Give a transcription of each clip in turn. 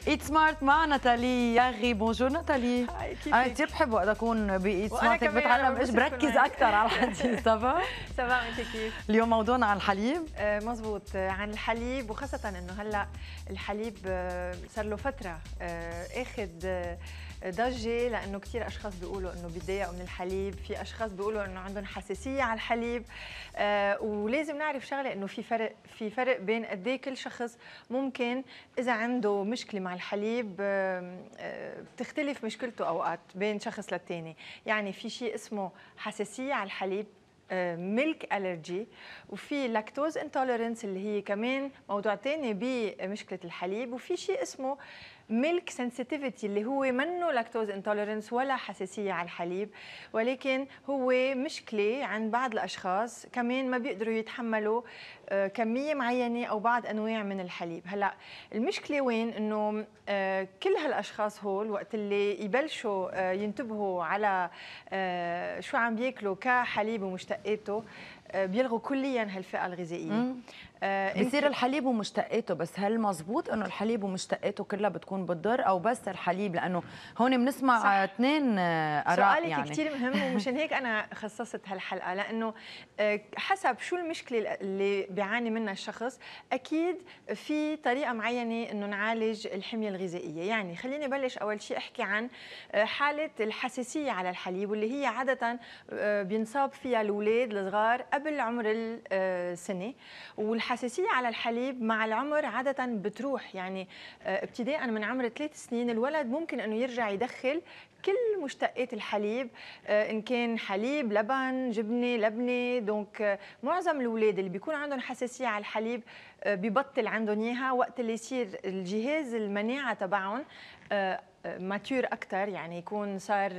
ايت سمارت مع ناتالي ياغي. بونجور ناتالي. انا كثير بحب وقت اكون بايت سمارت، بتعلم ايش بركز اكثر على الحديث. سافا انت كيف؟ اليوم موضوعنا عن الحليب. مزبوط، عن الحليب، وخاصة انه هلا الحليب صار له فترة اخذ ضجة، لانه كثير اشخاص بيقولوا انه بيتضايقوا من الحليب، في اشخاص بيقولوا انه عندهم حساسية على الحليب. ولازم نعرف شغلة، انه في فرق بين قد ايه كل شخص ممكن اذا عنده مشكلة مع الحليب بتختلف مشكلته اوقات بين شخص للتاني. يعني في شيء اسمه حساسية على الحليب، ميلك الرجي، وفي لاكتوز انتوليرنس اللي هي كمان موضوع تاني بمشكله الحليب، وفي شيء اسمه ميلك سنسيتيفيتي اللي هو منه لاكتوز انتوليرنس ولا حساسيه على الحليب، ولكن هو مشكله عند بعض الاشخاص كمان ما بيقدروا يتحملوا كميه معينه او بعض انواع من الحليب. هلا المشكله وين؟ انه كل هالاشخاص هول وقت اللي يبلشوا ينتبهوا على شو عم بياكلوا كحليب ومشتقاته بيلغوا كليا هالفئه الغذائيه. بصير الحليب ومشتقاته بس، هل مزبوط انه الحليب ومشتقاته كلها بتكون بتضر او بس الحليب؟ لانه هون بنسمع اثنين اراء. سؤالك يعني كثير مهم، ومشان هيك انا خصصت هالحلقه، لانه حسب شو المشكله اللي بيعاني منها الشخص اكيد في طريقه معينه انه نعالج الحميه الغذائيه. يعني خليني بلش اول شيء احكي عن حاله الحساسيه على الحليب، واللي هي عاده بينصاب فيها الاولاد الصغار قبل عمر السنه. والحساسيه على الحليب مع العمر عاده بتروح، يعني ابتداء من عمر 3 سنين الولد ممكن انه يرجع يدخل كل مشتقات الحليب، ان كان حليب، لبن، جبنه، لبنه. دونك معظم الاولاد اللي بيكون عندهم حساسيه على الحليب ببطل عندهم اياها وقت اللي يصير الجهاز المناعه تبعهم ماتيور اكثر، يعني يكون صار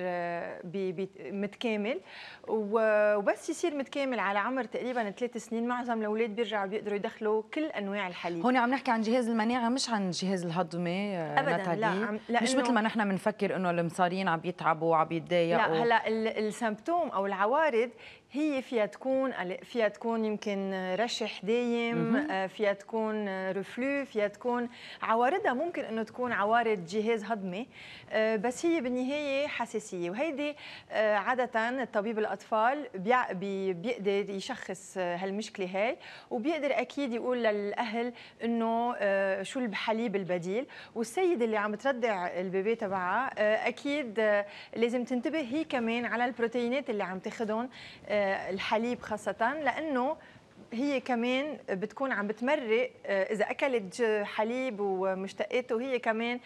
متكامل. وبس يصير متكامل على عمر تقريبا 3 سنين معظم الاولاد بيرجعوا بيقدروا يدخلوا كل انواع الحليب. هون عم نحكي عن جهاز المناعه مش عن جهاز الهضمي ابدا. ناتالي. لا، مش مثل ما نحن بنفكر انه المصارين عم بيتعبوا وعم بيتضايقوا. لا، هلا السمبتوم او العوارض هي فيها تكون يمكن رشح دايم، فيها تكون رفلو، فيها تكون عوارضها ممكن انه تكون عوارض جهاز هضمي، بس هي بالنهايه حساسيه. وهيدي عاده الطبيب الاطفال بيقدر يشخص هالمشكله هاي، وبيقدر اكيد يقول للاهل انه شو الحليب البديل. والسيده اللي عم ترضع البيبي تبعها اكيد لازم تنتبه هي كمان على البروتينات اللي عم تاخذهم، الحليب خاصة، لأنه هي كمان بتكون عم بتمرق إذا أكلت حليب ومشتقاته، هي كمان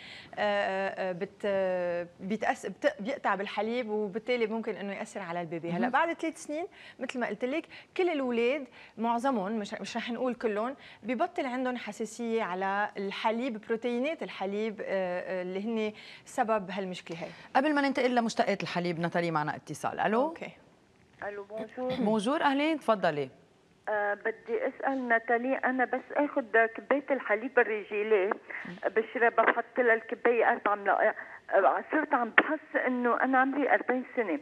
بيقطع بالحليب، وبالتالي ممكن إنه يأثر على البيبي. هلا بعد 3 سنين مثل ما قلت لك كل الأولاد معظمهم، مش رح نقول كلهم، ببطل عندهم حساسية على الحليب، بروتينات الحليب اللي هن سبب هالمشكلة هاي. قبل ما ننتقل لمشتقات الحليب، ناتالي معنا اتصال. الو. اوكي. الو بونجور. بونجور، اهلين، تفضلي. بدي اسال ناتالي، انا بس اخذ كبايه الحليب الرجيلي بشربها، بحط لها الكبايه 4 ملاعق. صرت عم بحس انه انا عمري 40 سنه،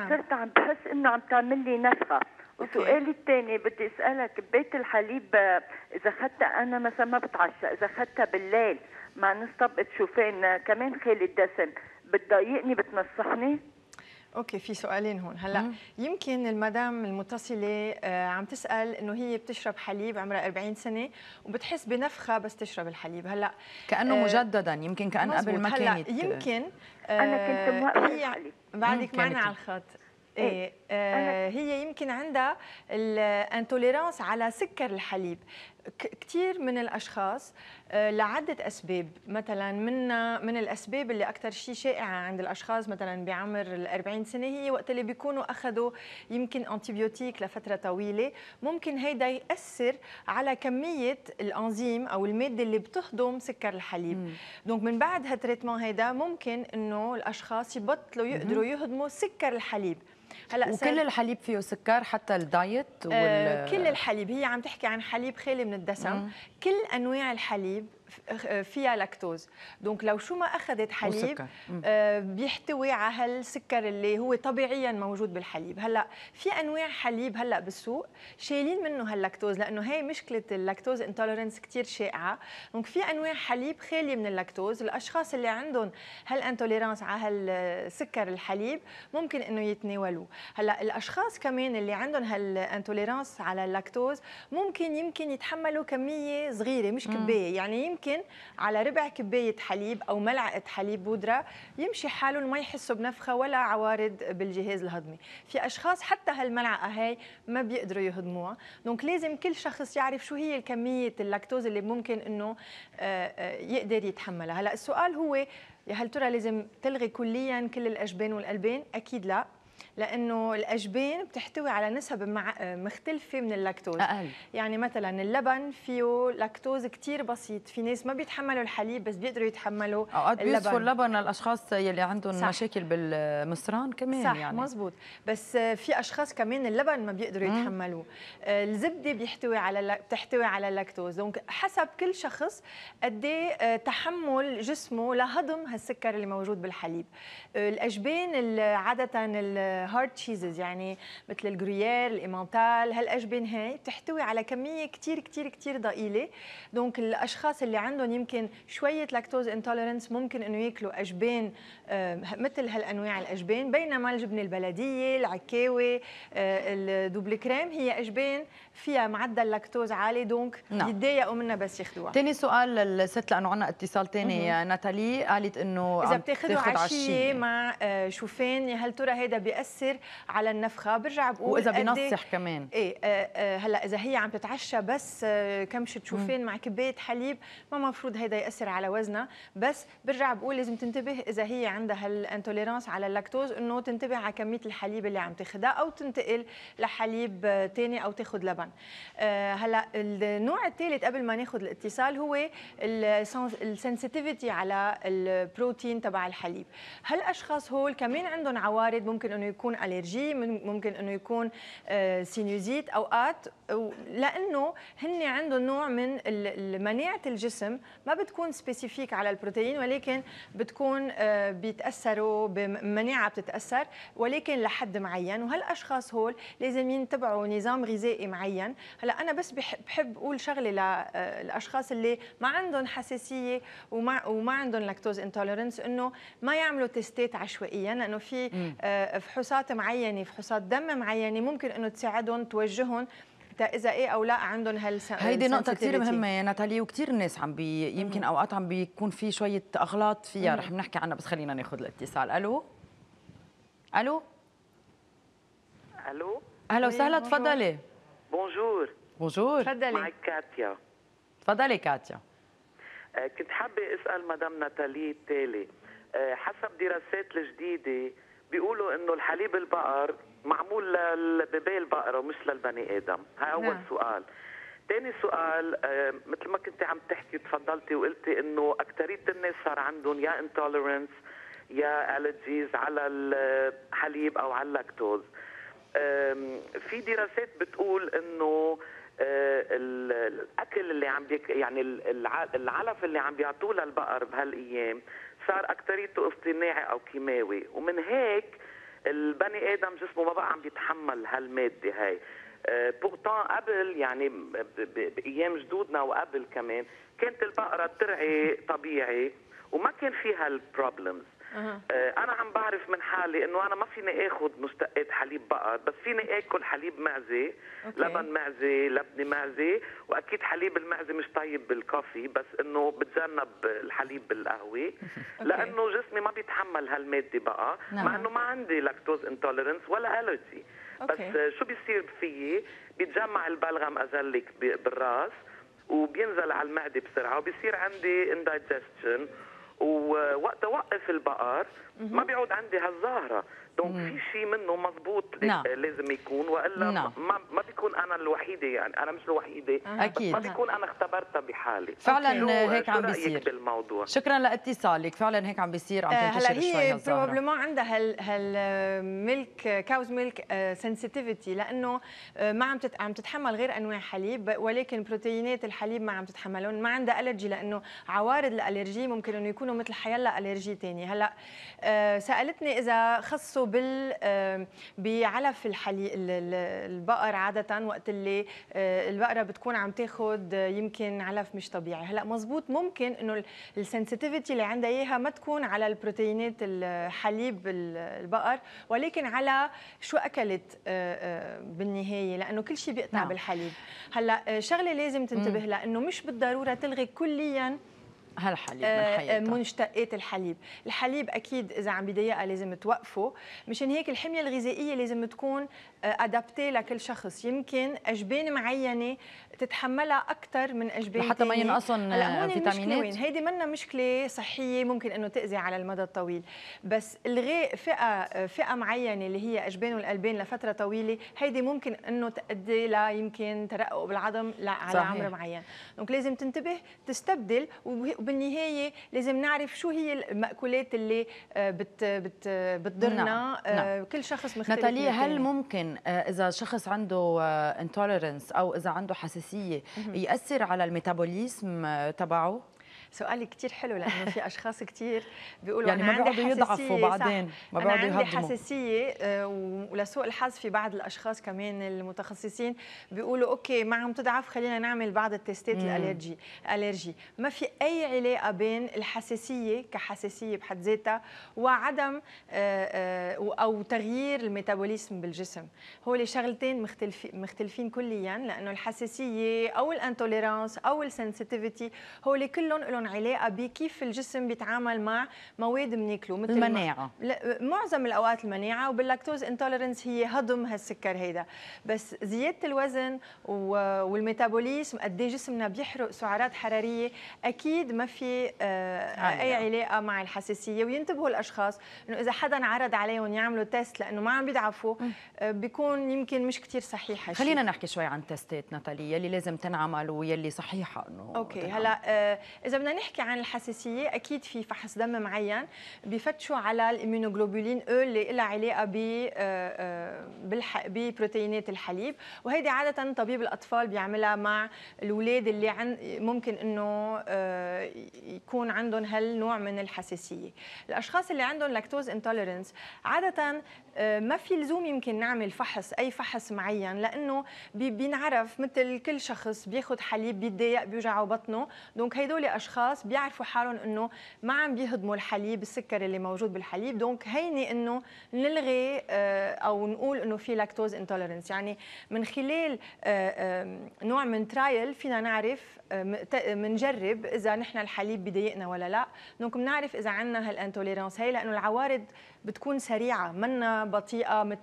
صرت عم بحس انه عم تعمل لي نفخه. وسؤالي الثاني بدي اسالها، كبايه الحليب اذا اخذتها انا مثلا ما بتعشى، اذا اخذتها بالليل مع نص طبقه شوفان كمان خالي الدسم بتضايقني، بتنصحني؟ اوكي، في سؤالين هون. هلا يمكن المدام المتصله عم تسال انه هي بتشرب حليب عمرها 40 سنه وبتحس بنفخه بس تشرب الحليب. هلا كانه مجددا، يمكن كان قبل ما كانت. يمكن انا كنت موقفه الحليب. بعدك معنا على الخط. ايه هي يمكن عندها الانتوليرانس على سكر الحليب. كثير من الاشخاص لعده اسباب، مثلا من الاسباب اللي اكثر شيء شائعه عند الاشخاص مثلا بعمر ال40 سنه هي وقت اللي بيكونوا اخذوا يمكن انتيبيوتيك لفتره طويله، ممكن هيدا ياثر على كميه الانزيم او الماده اللي بتهضم سكر الحليب. دونك من بعد هالتريتمون هيدا ممكن انه الاشخاص يبطلوا يقدروا يهضموا سكر الحليب. هلا وكل الحليب فيه سكر، حتى الدايت كل الحليب، هي عم تحكي عن حليب خالي من الدسم. كل انواع الحليب فيها لاكتوز. دونك لو شو ما اخذت حليب وسكر. بيحتوي على هالسكر اللي هو طبيعيا موجود بالحليب. هلا في انواع حليب هلا بالسوق شايلين منه هاللاكتوز، لانه هي مشكله اللاكتوز انتولرنس كثير شائعه. دونك في انواع حليب خاليه من اللاكتوز، الاشخاص اللي عندهم هالانتوليرانس على هالسكر الحليب ممكن انه يتناولوه. هلا الاشخاص كمان اللي عندهم هالانتوليرانس على اللاكتوز يمكن يتحملوا كميه صغيره مش كبايه، يعني يمكن على ربع كبايه حليب او ملعقه حليب بودره يمشي حالهم ما يحسوا بنفخه ولا عوارض بالجهاز الهضمي. في اشخاص حتى هالملعقه هاي ما بيقدروا يهضموها. دونك لازم كل شخص يعرف شو هي كميه اللاكتوز اللي ممكن انه يقدر يتحملها. هلا السؤال هو يا هل ترى لازم تلغي كليا كل الاجبان والالبان؟ اكيد لا، لانه الاجبان بتحتوي على نسب مختلفه من اللاكتوز. اقل. يعني مثلا اللبن فيه لاكتوز كثير بسيط، في ناس ما بيتحملوا الحليب بس بيقدروا يتحملوا اوقات بيوصفوا اللبن. اللبن للاشخاص يلي عندهم صح. مشاكل بالمصران كمان. صح يعني مزبوط، بس في اشخاص كمان اللبن ما بيقدروا يتحملوه. الزبده بتحتوي على اللاكتوز. دونك حسب كل شخص قد ايه تحمل جسمه لهضم هالسكر اللي موجود بالحليب. الاجبان عاده الهارد تشيزز يعني مثل الجرuyère الإيمانتال، هالاجبان هاي بتحتوي على كميه كثير كثير كثير ضئيله. دونك الاشخاص اللي عندهم يمكن شويه لاكتوز انتولرنس ممكن انه ياكلوا اجبان مثل هالانواع الاجبان، بينما الجبنه البلديه، العكاوي، الدوبل كريم هي اجبان فيها معدل لاكتوز عالي، دونك يتضايقوا منها بس ياخذوها. ثاني سؤال للست، لانه عندنا اتصال ثاني. ناتالي قالت انه اذا بتاخذوا عشيه مع شوفان، يا هل ترى هذا بياثر على النفخه؟ برجع بقول واذا بينصح كمان. ايه هلا اذا هي عم تتعشى بس كمشه شوفان مع كبايه حليب ما مفروض هذا ياثر على وزنها، بس برجع بقول لازم تنتبه اذا هي عندها هالانتوليرانس على اللاكتوز انه تنتبه على كميه الحليب اللي عم تاخذها، او تنتقل لحليب ثاني او تاخذ لبن. هلا النوع الثالث قبل ما ناخذ الاتصال هو السنسيتيفيتي على البروتين تبع الحليب. هالاشخاص هول كمان عندهم عوارض، ممكن انه يكون الرجي، ممكن انه يكون سينوزيت اوقات، لانه هن عندهم نوع من مناعه الجسم ما بتكون سبيسيفيك على البروتين، ولكن بتكون بيتاثروا بمناعه بتتاثر ولكن لحد معين. وهالاشخاص هول لازم يتبعوا نظام غذائي معين. هلا انا بس بحب اقول شغله للاشخاص اللي ما عندهم حساسيه وما عندهم لاكتوز انتولرنس، انه ما يعملوا تيستات عشوائيا، لانه في فحوصات معينه، فحوصات دم معينه ممكن انه تساعدهم توجههم اذا ايه او لا عندهم هيدي نقطة كثير مهمة يا ناتالي، وكثير الناس يمكن اوقات عم بيكون في شوية اغلاط فيها، رح بنحكي عنها، بس خلينا ناخذ الاتصال. الو الو الو اهلا وسهلا، تفضلي. بونجور. بونجور، تفضلي. معك كاتيا. تفضلي كاتيا. كنت حابة اسأل مدام ناتالي التالي. حسب دراسات الجديدة بيقولوا انه الحليب البقر معمول لبيبي البقرة ومش للبني ادم. هاي اول سؤال. ثاني سؤال، مثل ما كنت عم تحكي تفضلتي وقلتي انه اكثرية الناس صار عندهم يا انتولرنس يا الرجيز على الحليب او على اللاكتوز. في دراسات بتقول انه الاكل اللي عم يعني العلف اللي عم بيعطوه للبقر بهالايام صار اكثريته اصطناعي او كيماوي، ومن هيك البني ادم جسمه ما بقى عم بيتحمل هالماده هاي. بورتان قبل يعني بايام جدودنا وقبل كمان كانت البقره ترعي طبيعي وما كان فيها البروبلمز. انا عم بعرف من حالي انه انا ما فيني اخذ مشتقات حليب بقر، بس فيني اكل حليب معزه، لبن معزه، لبنه معزه، واكيد حليب المعزه مش طيب بالكافي، بس انه بتجنب الحليب بالقهوه لانه جسمي ما بيتحمل هالماده بقى، مع انه ما عندي لاكتوز انتولرنس ولا الرجي. بس شو بيصير فيي؟ بيتجمع البلغم ازلك بالراس وبينزل على المعده بسرعه وبيصير عندي اندايجستشن، ووقت اوقف البقر ما بيعود عندي هالظاهره. دونك في شيء منه مزبوط نعم. لازم يكون، والا نعم. ما بيكون انا الوحيده، يعني انا مش الوحيده، أكيد. ما بيكون انا اختبرتها بحالي. فعلا هيك عم بيصير بيصير بالموضوع. شكرا لاتصالك، فعلا هيك عم بيصير، عم تنتشر هلا شوي هي هالظاهرة. بروبلمون عندها هالميلك كاوز ميلك سنسيتيفيتي، لانه ما عم تتحمل غير انواع حليب، ولكن بروتينات الحليب ما عم تتحملهم، ما عندها الرجي، لانه عوارض الالرجي ممكن انه يكونوا مثل حيلا الرجي ثانيه. هلا سالتني اذا خصوا بعلف الحليب البقر عاده وقت اللي البقره بتكون عم تاخذ يمكن علف مش طبيعي. هلا مزبوط، ممكن انه السنسيتيفيتي اللي عندها اياها ما تكون على البروتينات الحليب البقر، ولكن على شو اكلت بالنهايه، لانه كل شيء بيقطع بالحليب. هلا شغله لازم تنتبه لها، انه مش بالضروره تلغي كليا هالحليب من حياتها، منشتقات الحليب. الحليب اكيد اذا عم بيضايقها لازم توقفه. مشان هيك الحميه الغذائيه لازم تكون ادابتي لكل شخص. يمكن اجبان معينه تتحملها اكثر من اجبان لحتى ما ينقصن فيتامينات. وين هيدي منا مشكله صحيه ممكن انه تاذي على المدى الطويل، بس الغاء فئه معينه اللي هي اجبان والالبان لفتره طويله، هيدي ممكن انه تؤدي ل يمكن ترقق بالعظم على عمر معين. دونك لازم تنتبه تستبدل، وبالنهايه لازم نعرف شو هي المأكولات اللي بتضرنا. نعم. كل شخص مختلف. ناتاليا، هل ممكن اذا شخص عنده انتوليرنس او اذا عنده حساسيه يأثر على الميتابوليزم تبعه؟ سؤالي كتير حلو، لانه في اشخاص كتير بيقولوا يعني انا ما عندي بيقعدوا يضعفوا بعدين، ما بيقعدوا يهضموا. عندي حساسيه، ولسوء الحظ في بعض الاشخاص كمان المتخصصين بيقولوا اوكي ما عم تضعف، خلينا نعمل بعض التستات الالرجي. ما في اي علاقه بين الحساسيه كحساسيه بحد ذاتها وعدم او تغيير الميتابوليزم بالجسم. هول شغلتين مختلفين كليا، لانه الحساسيه او الانتوليرانس او السنسيتيفيتي هول كلهم لهم علاقه بكيف الجسم بيتعامل مع مواد بناكله، مثل المناعه. معظم الاوقات المناعه، وباللاكتوز انتوليرنس هي هضم هالسكر هيدا. بس زياده الوزن والميتابوليزم قد ايه جسمنا بيحرق سعرات حراريه، اكيد ما في اي علاقه مع الحساسيه. وينتبهوا الاشخاص انه اذا حدا عرض عليهم يعملوا تيست لانه ما عم بيضعفوا، بيكون يمكن مش كثير صحيح. خلينا نحكي شوي عن تيستات ناتاليا يلي لازم تنعمل ويلي صحيحه انه اوكي تنعمل. هلا اذا بدنا نحكي عن الحساسيه، اكيد في فحص دم معين بفتشوا على الاميونوجلوبولين او اللي لها علاقه ببروتينات الحليب، وهيدي عاده طبيب الاطفال بيعملها مع الاولاد اللي ممكن انه يكون عندهم هالنوع من الحساسيه. الاشخاص اللي عندهم لاكتوز انتوليرنس عاده ما في لزوم يمكن نعمل اي فحص معين، لانه بينعرف مثل كل شخص بياخذ حليب بيتضايق بيوجعه بطنه. دونك هيدول اشخاص بيعرفوا حالهم انه ما عم بيهضموا الحليب، السكر اللي موجود بالحليب. دونك هيني انه نلغي او نقول انه في لاكتوز انتوليرنس. يعني من خلال نوع من ترايل فينا نعرف، منجرب اذا نحن الحليب بيضايقنا ولا لا. دونك بنعرف اذا عندنا هالانتوليرانس هي، لانه العوارض بتكون سريعه منا بطيئه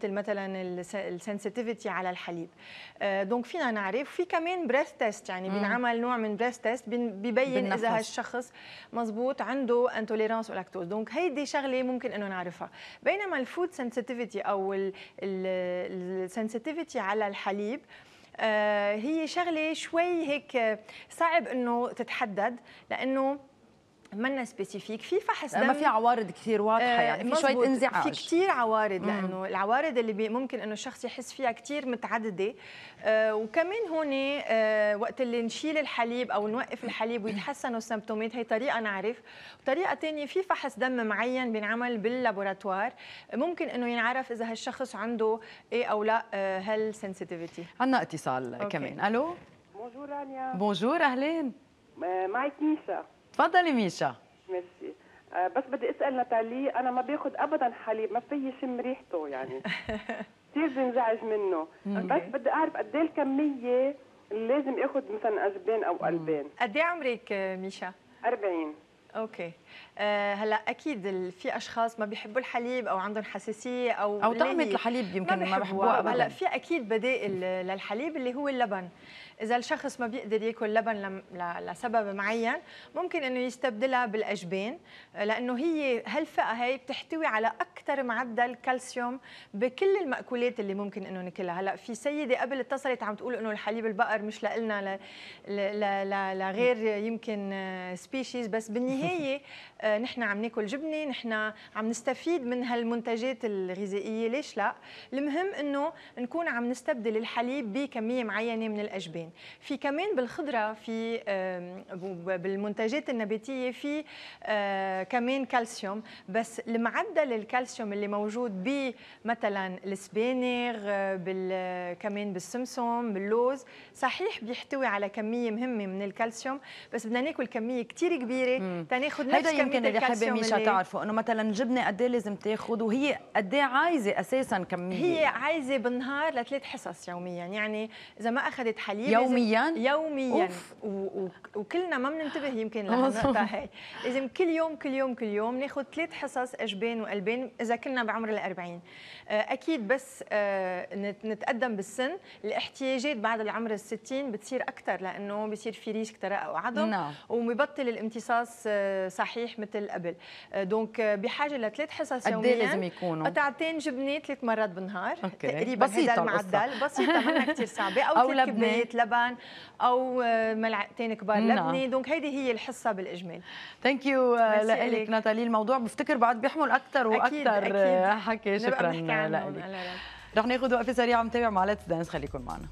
مثلا السنسيتيفيتي على الحليب. دونك فينا نعرف. في كمان بريث تيست، يعني بنعمل نوع من بريث تيست ببين اذا هالشخص مزبوط عنده انتوليرانس ولاكتوز. دونك هيدي شغله ممكن انه نعرفها. بينما الفود سنسيتيفيتي او السنسيتيفيتي على الحليب هي شغله شوي هيك صعب انه تتحدد، لانه منا سبيسيفيك. في فحص دم ما في عوارض كثير واضحه، يعني في شويه انزعاج، في كثير عوارض، لانه العوارض اللي ممكن انه الشخص يحس فيها كثير متعدده. وكمان هون وقت اللي نشيل الحليب او نوقف الحليب ويتحسنوا السمبتومات، هي طريقه نعرف. وطريقه ثانيه في فحص دم معين بينعمل باللابوراتوار، ممكن انه ينعرف اذا هالشخص عنده ايه او لا هالسنسيتيفيتي. عندنا اتصال كمان. الو بونجور رانيا. بونجور، اهلين. معك ميشا. تفضلي ميشا. ميرسي. بس بدي اسال ناتالي، انا ما باخذ ابدا حليب، ما في شم ريحته، يعني كثير بنزعج منه. بس بدي اعرف قد ايه الكميه اللي لازم اخذ مثلا اجبان او البان. قد ايه عمرك ميشا؟ 40. اوكي. هلا اكيد في اشخاص ما بيحبوا الحليب او عندهم حساسيه او طعمه الحليب يمكن ما بيحبوها ابدا. هلا في اكيد بدائل للحليب اللي هو اللبن. إذا الشخص ما بيقدر ياكل لبن لسبب معين ممكن إنه يستبدلها بالأجبان، لأنه هي هالفئة هي بتحتوي على أكثر معدل كالسيوم بكل المأكولات اللي ممكن إنه ناكلها. هلا في سيدة قبل اتصلت عم تقول إنه الحليب البقر مش لإلنا لغير يمكن سبيشيز، بس بالنهاية نحن عم ناكل جبنة، نحن عم نستفيد من هالمنتجات الغذائية، ليش لا؟ المهم إنه نكون عم نستبدل الحليب بكمية معينة من الأجبان. في كمان بالخضره، في بالمنتجات النباتيه في كمان كالسيوم، بس المعدل الكالسيوم اللي موجود بمثلا السبانغ، كمان بالسمسم، باللوز، صحيح بيحتوي على كميه مهمه من الكالسيوم، بس بدنا ناكل كميه كثير كبيره تناخذ نفس كميه يمكن اللي حابه ميشا تعرفوا انه مثلا الجبنه قد ايه لازم تاخذ، وهي قد ايه عايزه اساسا كميه؟ هي عايزه بالنهار ل3 حصص يوميا، يعني اذا ما اخذت حليب يوميا وكلنا ما بننتبه يمكن لهالنقطه هي. لازم كل يوم ناخذ 3 حصص اجبان والبان اذا كنا بعمر ال40. اكيد بس نتقدم بالسن الاحتياجات بعد العمر ال60 بتصير اكثر، لانه بصير في ريش اكتراء او عظم وبيبطل الامتصاص صحيح مثل قبل. دونك بحاجه ل3 حصص يوميا. لازم يكونوا قطعتين جبنه 3 مرات بالنهار تقريبا. هذا المعدل بسيطه منا كثير صعبه، او 3 كوبايات لبن او ملعقتين كبار لبنه. دونك هيدي هي الحصه بالاجمال. ثانك يو لك ناتالي. الموضوع بفتكر بعد بيحمل اكثر واكثر حكي. شكرا لك. رح ناخذ وقفه سريعه نتابع مع ليتس دانس، خليكم معنا.